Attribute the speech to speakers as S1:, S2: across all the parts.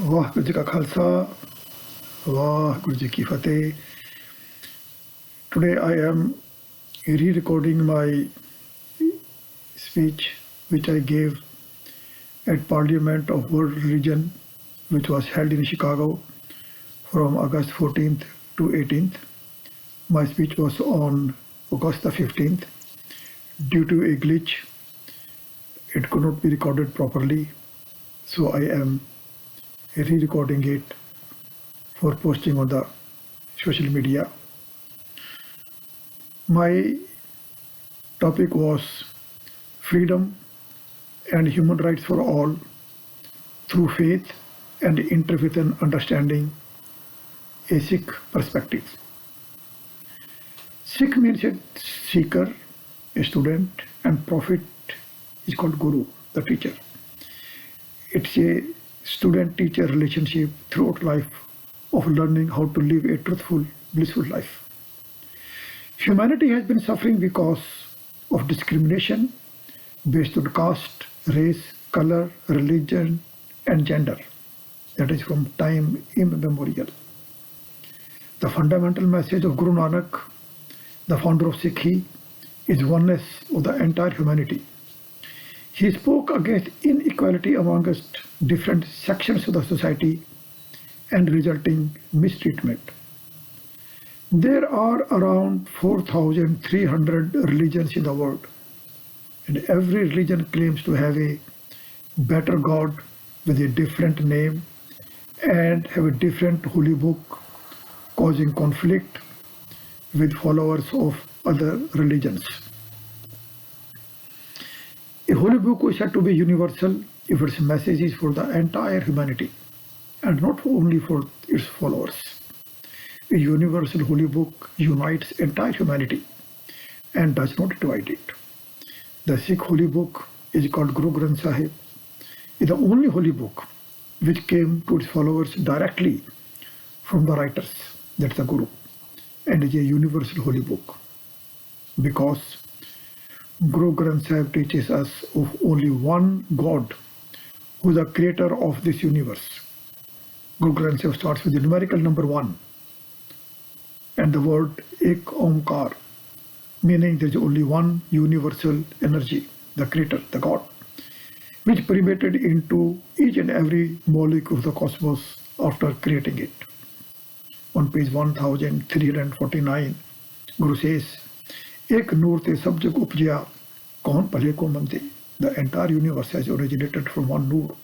S1: ਵਾਹਿਗੁਰੂ ਜੀ ਕਾ ਖਾਲਸਾ ਵਾਹਿਗੁਰੂ ਜੀ ਕੀ ਫਤਿਹ. Today I am re-recording my speech which I gave at Parliament of World Religion, which was held in Chicago from August 14th to 18th. My speech was on August the 15th. Due to a glitch, it could not be recorded properly, so I am re-recording it for posting on the social media. My topic was freedom and human rights for all through faith and interfaith and understanding, a Sikh perspective. Sikh means a seeker, a student, and prophet is called Guru, the teacher. It's a student-teacher relationship throughout life of learning how to live a truthful, blissful life. Humanity has been suffering because of discrimination based on caste, race, color, religion, and gender. That is from time immemorial. The fundamental message of Guru Nanak, the founder of Sikhi, is oneness of the entire humanity. He spoke against inequality amongst different sections of the society and resulting mistreatment. There are around 4,300 religions in the world, and every religion claims to have a better God with a different name and have a different holy book, causing conflict with followers of other religions. A holy book is said to be universal if its message is for the entire humanity and not only for its followers. A universal holy book unites entire humanity and does not divide it. The Sikh holy book is called Guru Granth Sahib. It is the only holy book which came to its followers directly from the writers, that's the Guru, and is a universal holy book because Guru Granth Sahib teaches us of only one God who is the creator of this universe. Guru Granth Sahib starts with the numerical number 1 and the word Ek Omkar, meaning there is only one universal energy, the creator, the God, which permeated into each and every molecule of the cosmos after creating it. On page 1349, Guru says, Ek noor te sab jug upjaya, kaun bhale ko mande. The entire universe has originated from one noor,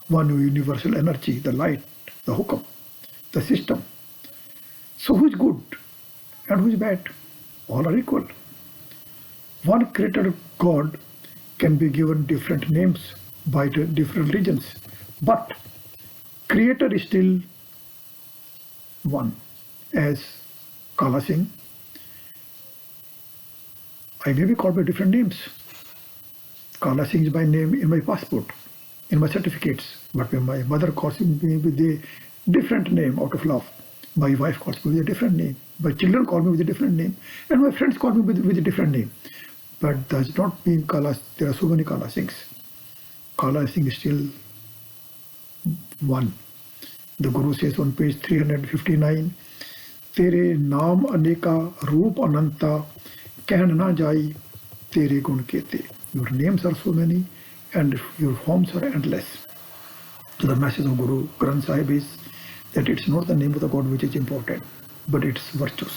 S1: one universal energy, the light, the hukam, the system. So who is good and who is bad? All are equal. One created God can be given different names by the different religions, but creator is still one. As Kala Singh, I may be called by different names. Kala Singh is my name in my passport, in my certificates, but when my mother calls me with a different name out of love, my wife calls me with a different name, my children call me with a different name, and my friends call me with a different name. But does not mean Kala, there are so many Kala Singhs. Kala Singh is still one. The Guru says on page 359, Tere naam aneka roop ananta kehn na jai tere gun kete. Your names are so many and your forms are endless. So the message of Guru Granth Sahib is that it's not the name of the God which is important, but its virtues.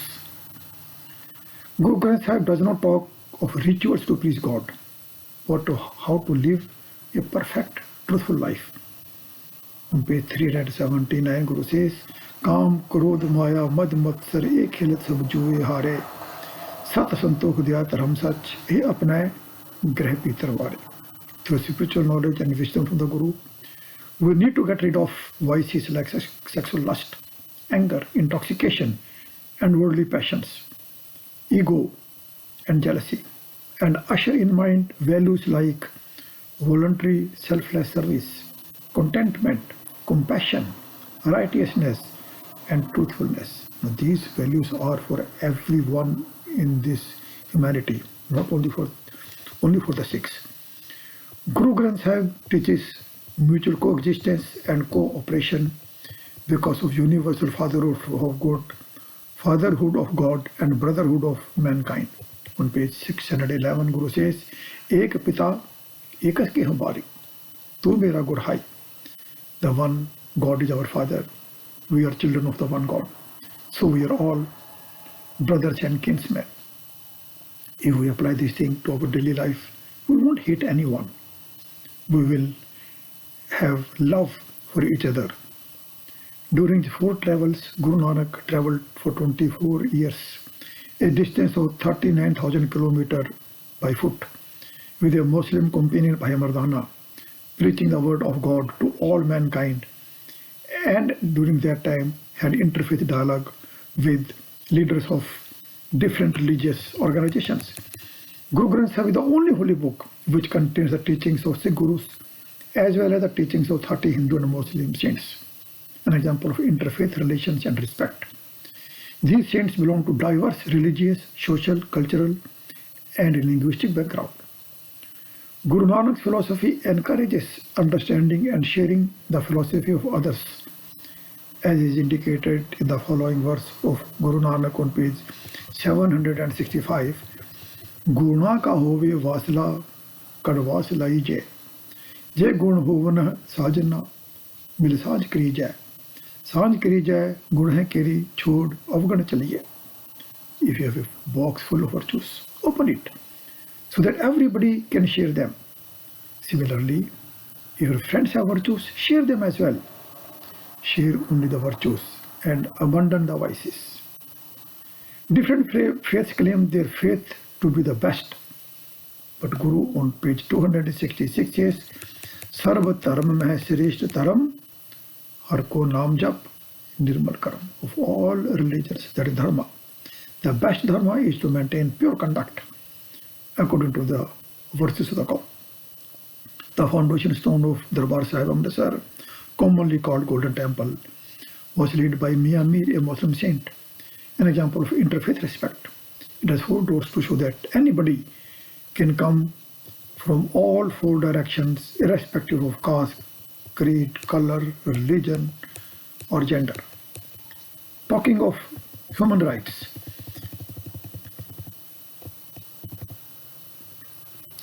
S1: Guru Granth Sahib does not talk of rituals to please God, but to how to live a perfect, truthful life. On page 379, Guru says, Kam krodh maya mad matsar ek khilat sab juye hare sat santokh dya dharam sach he apnaye grah pitar vare. Through spiritual knowledge and wisdom from the Guru, we need to get rid of vices like sexual lust, anger, intoxication, and worldly passions, ego, and jealousy, and usher in mind values like voluntary selfless service, contentment, compassion, righteousness, and truthfulness. Now, these values are for everyone in this humanity, not only for the Sikhs. Guru Granth Sahib teaches mutual coexistence and cooperation because of universal fatherhood of God and brotherhood of mankind. On page 611, Guru says, Ek Pita, Ekas ke Hambari, Tu Mera Gurhai. The one God is our Father. We are children of the one God. So we are all brothers and kinsmen. If we apply this thing to our daily life, we won't hate anyone. We will have love for each other. During the 4 travels, Guru Nanak traveled for 24 years, a distance of 39,000 kilometers by foot, with a Muslim companion Bhai Mardana, preaching the word of God to all mankind, and during that time had interfaith dialogue with leaders of different religious organizations. Guru Granth Sahib is the only holy book which contains the teachings of Sikh Gurus as well as the teachings of 30 Hindu and Muslim saints, an example of interfaith relations and respect. These saints belong to diverse religious, social, cultural and linguistic background. Guru Nanak's philosophy encourages understanding and sharing the philosophy of others, as is indicated in the following verse of Guru Nanak on page 765. Guna ka hove vasla kadwas lai jai, je gun hovan sajna mil saj kri jai, saj kri jai gun hai keri chhod avgan chaliye. If you have a box full of virtues, open it so that everybody can share them. Similarly, if your friends have virtues, share them as well. Share only the virtues and abandon the vices. Different faiths claim their faith to be the best. But Guru on page 266 says, Sarva Dharam Meh Shreshth Dharam, Har Ko Naam Jap, Nirmal Karam. Of all religions, that is Dharma. The best Dharma is to maintain pure conduct according to the verses of the God. The foundation stone of Darbar Sahib Amritsar, commonly called Golden Temple, was laid by Mian Mir, a Muslim saint, an example of interfaith respect. It has 4 doors to show that anybody can come from all 4 directions, irrespective of caste, creed, color, religion, or gender. Talking of human rights,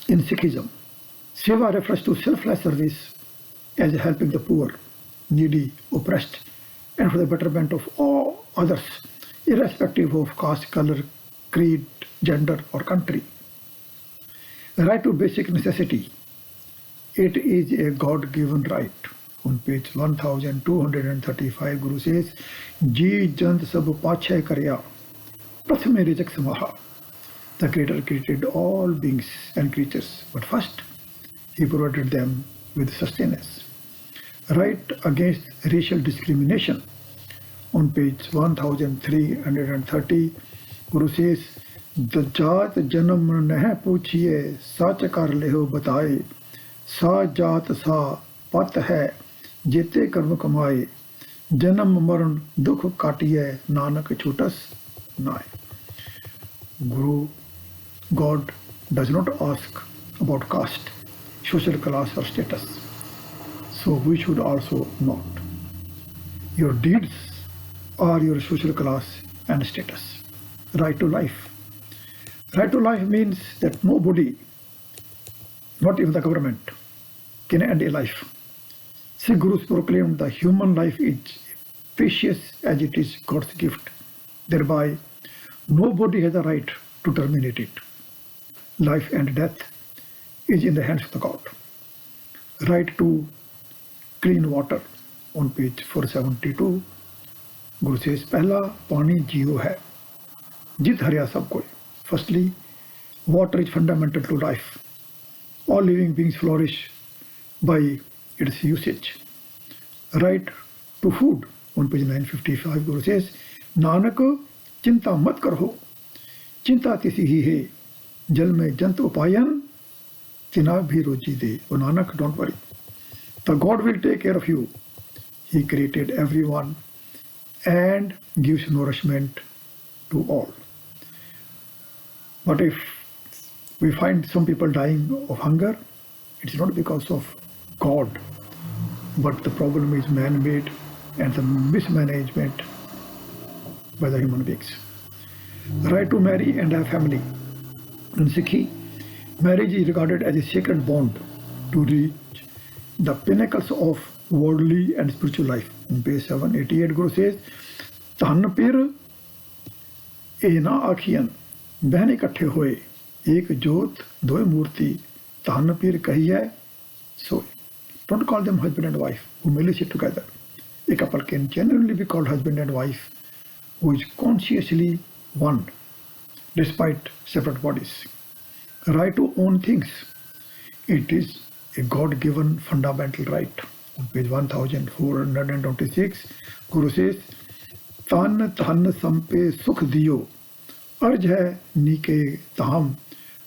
S1: in Sikhism, Seva refers to selfless service as helping the poor, needy, oppressed, and for the betterment of all others, irrespective of caste, color, creed, gender, or country. The right to basic necessity. It is a God-given right. On page 1235, Guru says, Ji jant sab pachhe karya, prathame rizq samaha. The Creator created all beings and creatures, but first, He provided them with sustenance. Right against racial discrimination. On page 1330, Guru says, The jaat janam neh puchiye, sach kar leho bataye, sa jaat sa pat hai, jete karm kamaye, janam maran dukh katiye, nanak chutas nae. Guru, God does not ask about caste, social class or status. So we should also not. Your deeds are your social class and status. Right to life. Right to life means that nobody, not even the government, can end a life. Sikh Gurus proclaimed the human life is precious as it is God's gift. Thereby, nobody has the right to terminate it. Life and death is in the hands of the God. Right to clean water. On page 472, Guru says, Pehla pani jiyo hai, jit harya sab koi. Firstly, water is fundamental to life. All living beings flourish by its usage. Right to food. On page 955, Guru says, Nanak chinta mat karo, chinta tisi hi hai, jal mein jant upayan, tina bhi roji de. O Nanak, don't worry. The God will take care of you. He created everyone and gives nourishment to all. But if we find some people dying of hunger, it's not because of God, but the problem is man-made and the mismanagement by the human beings. Right to marry and have family. In Sikhi, marriage is regarded as a sacred bond to reach the pinnacles of worldly and spiritual life. In page 788, Guru says, Tan pir ena akhiyan, behne ikatthe hoye, ek jot doy murti, tan pir kahiye soy. Don't call them husband and wife who merely sit together. A couple can genuinely be called husband and wife who is consciously one despite separate bodies. Right to own things. It is a God-given fundamental right. On page 1426, Guru says, Tan tan sampe sukh diyo, arj hai nike tam,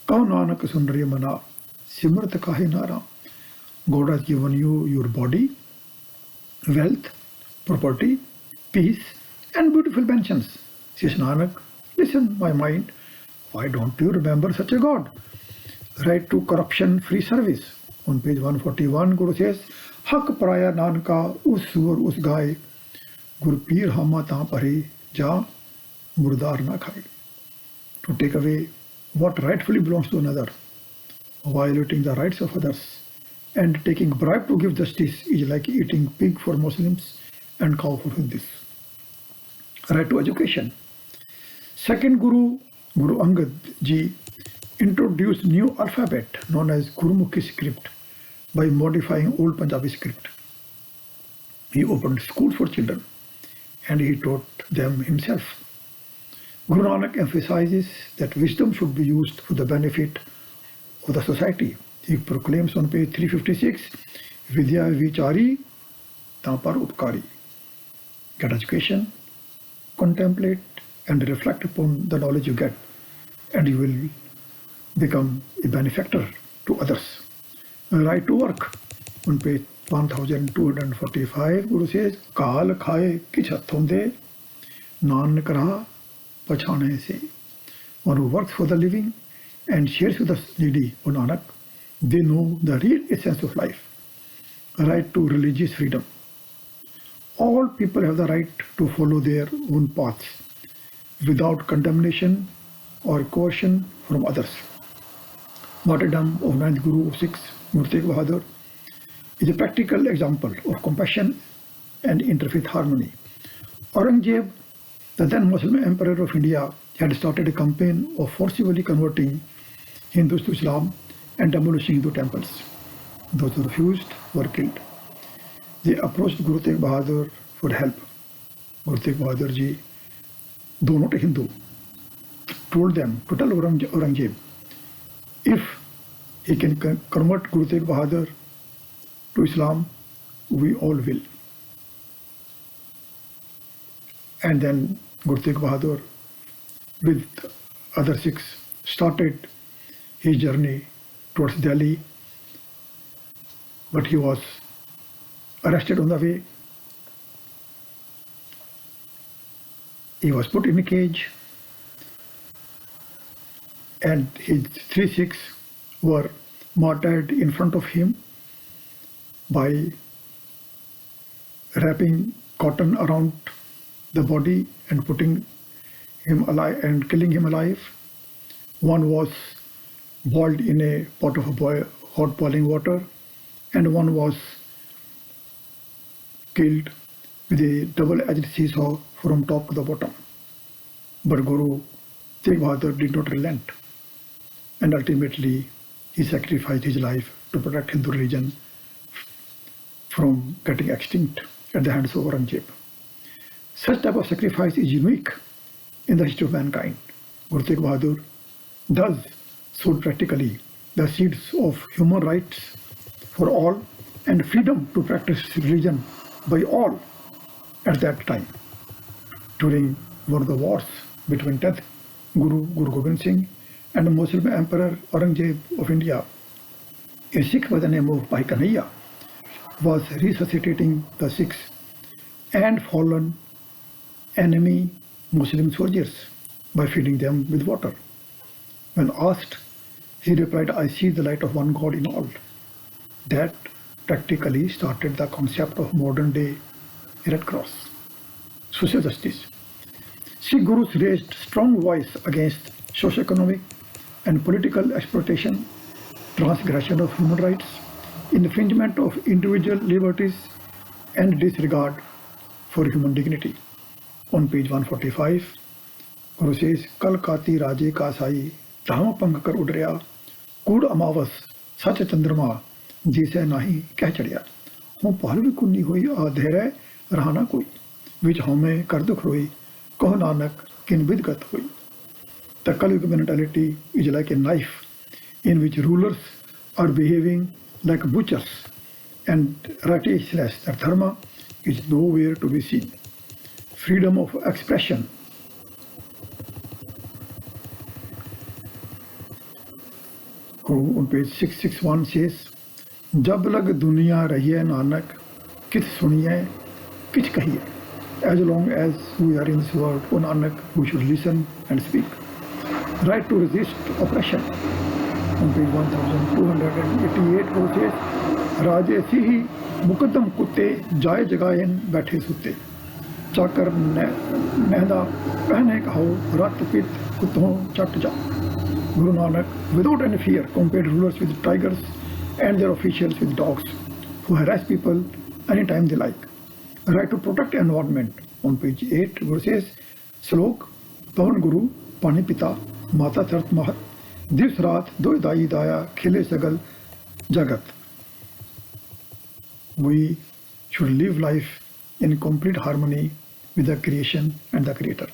S1: kau nanak sunriya mana, simrat kahe nara. God has given you your body, wealth, property, peace, and beautiful pensions. Says Nanak, listen, my mind, why don't you remember such a God? Right to corruption-free service. On page 141, Guru says, Hak praya nanka us sur us gaye, Gur pir hama ta pare ja murdar na khaye. To take away what rightfully belongs to another, violating the rights of others, and taking bribe to give justice is like eating pig for Muslims and cow for Hindus. Right to education. Second Guru, Guru Angad Ji, introduced new alphabet known as Gurumukhi script by modifying old Punjabi script. He opened schools for children and he taught them himself. Guru Nanak emphasizes that wisdom should be used for the benefit of the society. He proclaims on page 356, Vidya Vichari Tapar Upkari. Get education, contemplate and reflect upon the knowledge you get, and you will become a benefactor to others. Right to work. On page 1245, Guru says, Kaal khaye kich hathon de, Nanak raha pachhane se. One who works for the living and shares with the needy, O Nanak, they know the real essence of life. Right to religious freedom. All people have the right to follow their own paths without condemnation or coercion from others. Martyrdom of 9th Guru of Sikhs, Guru Tegh Bahadur, is a practical example of compassion and interfaith harmony. Aurangzeb, the then Muslim Emperor of India, had started a campaign of forcibly converting Hindus to Islam and demolishing Hindu temples. Those who refused were killed. They approached Guru Tegh Bahadur for help. Guru Tegh Bahadur Ji, though not a Hindu, told them to tell Aurangzeb, if he can convert Guru Tegh Bahadur to Islam, we all will. And then Guru Tegh Bahadur, with other Sikhs, started his journey towards Delhi, but he was arrested on the way. He was put in a cage, and his 3 Sikhs were martyred in front of him by wrapping cotton around the body and putting him alive and killing him alive. One was boiled in a pot of hot boiling water, and one was killed with a double-edged seesaw from top to the bottom. But Guru Tegh Bahadur did not relent, and ultimately he sacrificed his life to protect Hindu religion from getting extinct at the hands of Aurangzeb. Such type of sacrifice is unique in the history of mankind. Guru Tegh Bahadur thus sowed practically the seeds of human rights for all and freedom to practice religion by all at that time. During one of the wars between 10th Guru Gobind Singh and the Muslim Emperor Aurangzeb of India, a Sikh by the name of Bhai Kanhaiya was resuscitating the Sikhs and fallen enemy Muslim soldiers by feeding them with water. When asked, he replied, I see the light of one God in all. That practically started the concept of modern-day Red Cross, social justice. Sikh gurus raised strong voice against socio-economic and political exploitation, transgression of human rights, infringement of individual liberties, and disregard for human dignity. On page 145, Guru says, Kal Kati Raje Ka Sai, Dhama Pankar Udrya, Kud Amavas, Sach Chandrama, Jise Nahi Keh Chadya. Hon Pahal vi kunni hui adhere rahana koi, which home karduk hui, Koh Nanak kin vidgat hui. The Kali Yuga mentality is like a knife in which rulers are behaving like butchers, and righteousness, that dharma, is nowhere to be seen. Freedom of expression. Guru on page 661 says, Jab lag duniya rahiye Nanak, kith suniye, kich kahiye. As long as we are in this world, O Nanak, we should listen and speak. Right to resist oppression. On page 1288, Guru says, Raje sihi mukaddam kutte jai jagayen baithe sutte. Chakar nehda pehne kaho rat pit kuttho chat ja. Guru Nanak, without any fear, compared rulers with tigers and their officials with dogs who harass people anytime they like. Right to protect environment. On page 8, Guru says, Slok, Pavan Guru, Pani Pita, Mata Tart Mahat, Divs Raat, Doi Dai Daya, Khile Sagal, Jagat. We should live life in complete harmony with the creation and the creator.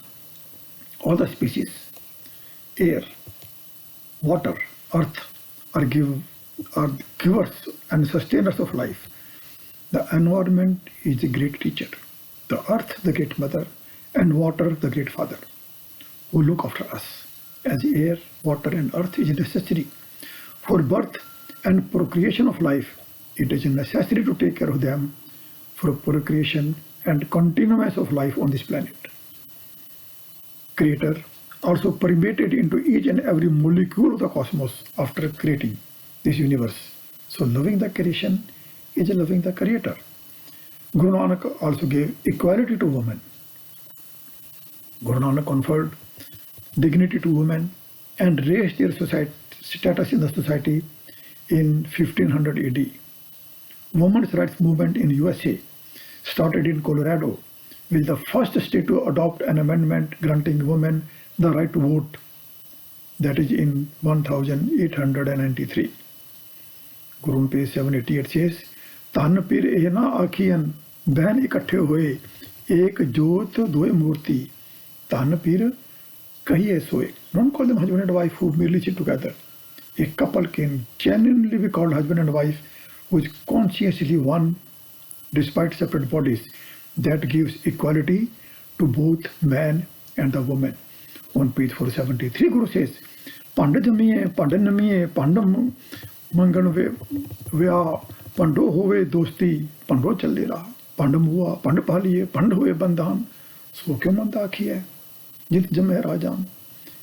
S1: All the species, air, water, earth are givers and sustainers of life. The environment is the great teacher, the earth the great mother, and water the great father, who look after us. As air, water, and earth is necessary for birth and procreation of life, it is necessary to take care of them for procreation and continuance of life on this planet. Creator also permeated into each and every molecule of the cosmos after creating this universe. So loving the creation is loving the creator. Guru Nanak also gave equality to women. Guru Nanak conferred dignity to women and raised their status in the society in 1500 AD. Women's rights movement in USA started in Colorado, with the first state to adopt an amendment granting women the right to vote, that is in 1893. Guru on page 788 says, Tan pir ehna akhiyan bहन इकट्ठे हुए एक जोत दोए मूर्ति Tan pir kahiye soe. Don't call them husband and wife who merely sit together. A couple can genuinely be called husband and wife who is consciously one despite separate bodies. That gives equality to both man and the woman. On page 473, Guru says, Panda jamiye, panda namiye, pandam mangan vya, pando hove dosti, pando chalera, pandam hua, pand paliye, pand hove bandhan. So kyo manda akhi hai? Jit jame rajan.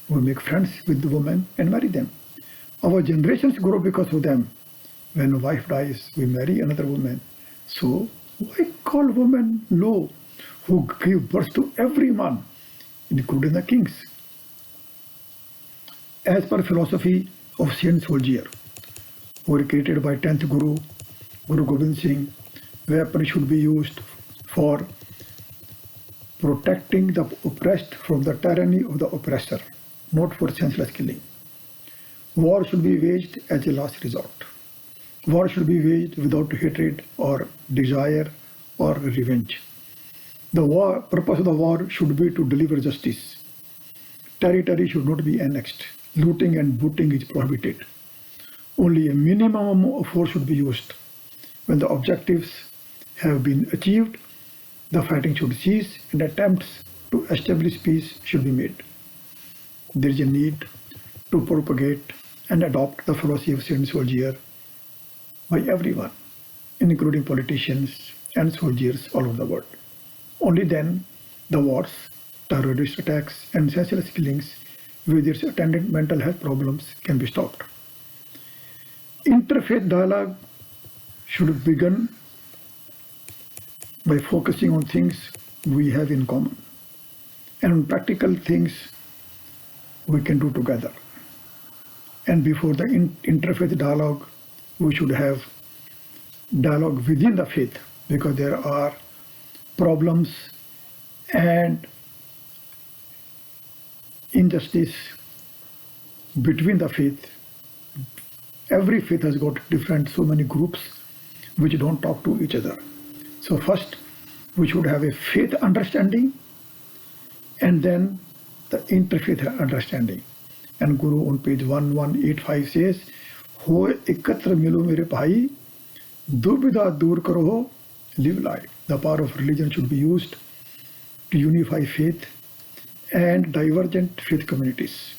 S1: We make friends with the women and marry them. Our generations grow because of them. When a wife dies, we marry another woman. So why call women low who give birth to every man, including the kings? As per philosophy of Saint Soldier, who were created by 10th Guru, Guru Gobind Singh, weapon should be used for protecting the oppressed from the tyranny of the oppressor, not for senseless killing. War should be waged as a last resort. War should be waged without hatred or desire or revenge. The purpose of the war should be to deliver justice. Territory should not be annexed. Looting and booting is prohibited. Only a minimum of force should be used. When the objectives have been achieved, the fighting should cease and attempts to establish peace should be made. There is a need to propagate and adopt the philosophy of Saint Soldier by everyone, including politicians and soldiers all over the world. Only then the wars, terrorist attacks, and senseless killings with its attendant mental health problems can be stopped. Interfaith dialogue should begin by focusing on things we have in common and on practical things we can do together. And before the interfaith dialogue, we should have dialogue within the faith, because there are problems and injustice between the faith. Every faith has got so many groups which don't talk to each other. So first, we should have a faith understanding and then the interfaith understanding. And Guru on page 1185 says, Ho ekatra milo mere bhai, dubida dur karo, live life. The power of religion should be used to unify faith and divergent faith communities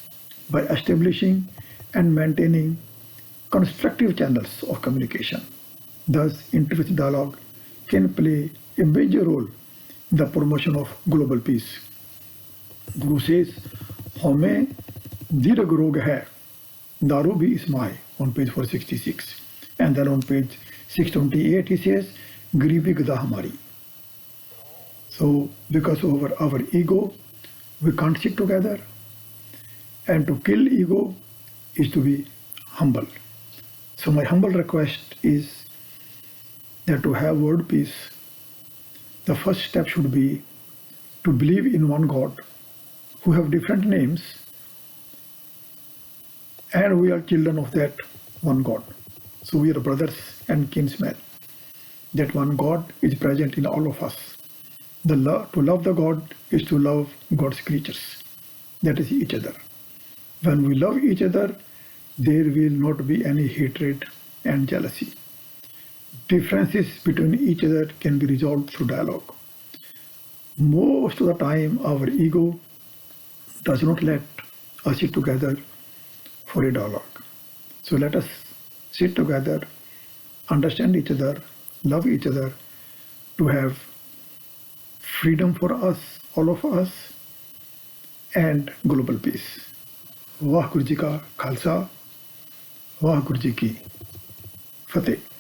S1: by establishing and maintaining constructive channels of communication. Thus, interfaith dialogue can play a major role in the promotion of global peace. Guru says, Home dirag rog hai, daru bhi isma hai, on page 466. And then on page 628 he says, Gribi gada hamari. So, because of our ego, we can't sit together. And to kill ego is to be humble. So my humble request is that to have world peace, the first step should be to believe in one God, who have different names, and we are children of that one God. So we are brothers and kinsmen. That one God is present in all of us. To love the God is to love God's creatures, that is each other. When we love each other, there will not be any hatred and jealousy. Differences between each other can be resolved through dialogue. Most of the time, our ego does not let us sit together for a dialogue. So let us sit together, understand each other, love each other, to have freedom for us, all of us, and global peace. वाह गुरु जी का खालसा, वाह गुरु जी की फतेह।